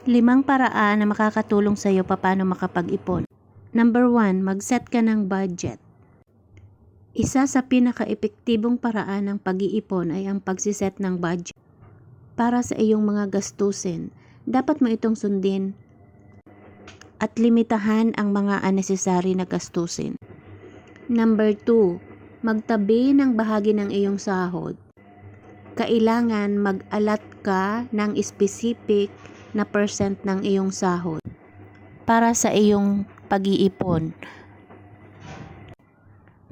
5 paraan na makakatulong sa iyo paano makapag-ipon. Number 1, mag-set ka ng budget. Isa sa pinaka-epektibong paraan ng pag-iipon ay ang pagsiset ng budget para sa iyong mga gastusin. Dapat mo itong sundin at limitahan ang mga unnecessary na gastusin. Number 2, magtabi ng bahagi ng iyong sahod. Kailangan mag-alat ka ng specific na percent ng iyong sahod para sa iyong pag-iipon.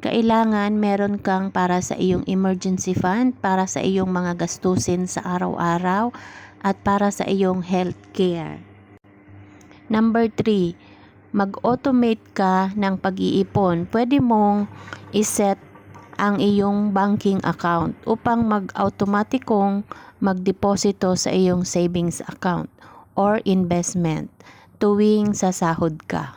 Kailangan meron kang para sa iyong emergency fund, para sa iyong mga gastusin sa araw-araw, at para sa iyong health care. Number 3, mag-automate ka ng pag-iipon. Pwede mong iset ang iyong banking account upang mag-automatikong magdeposito sa iyong savings account or investment tuwing sasahod ka.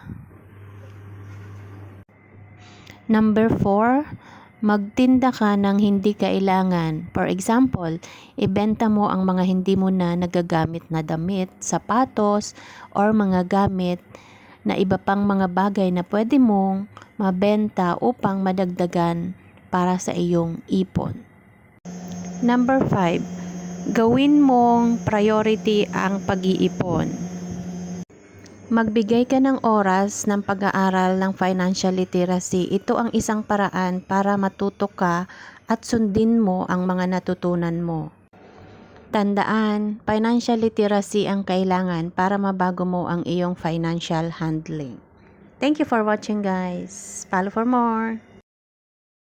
Number 4, magtinda ka ng hindi kailangan. For example, ibenta mo ang mga hindi mo na nagagamit na damit, sapatos, or mga gamit na iba pang mga bagay na pwede mong mabenta upang madagdagan para sa iyong ipon. Number 5, gawin mong priority ang pag-iipon. Magbigay ka ng oras ng pag-aaral ng financial literacy. Ito ang isang paraan para matuto ka at sundin mo ang mga natutunan mo. Tandaan, financial literacy ang kailangan para mabago mo ang iyong financial handling. Thank you for watching, guys. Follow for more.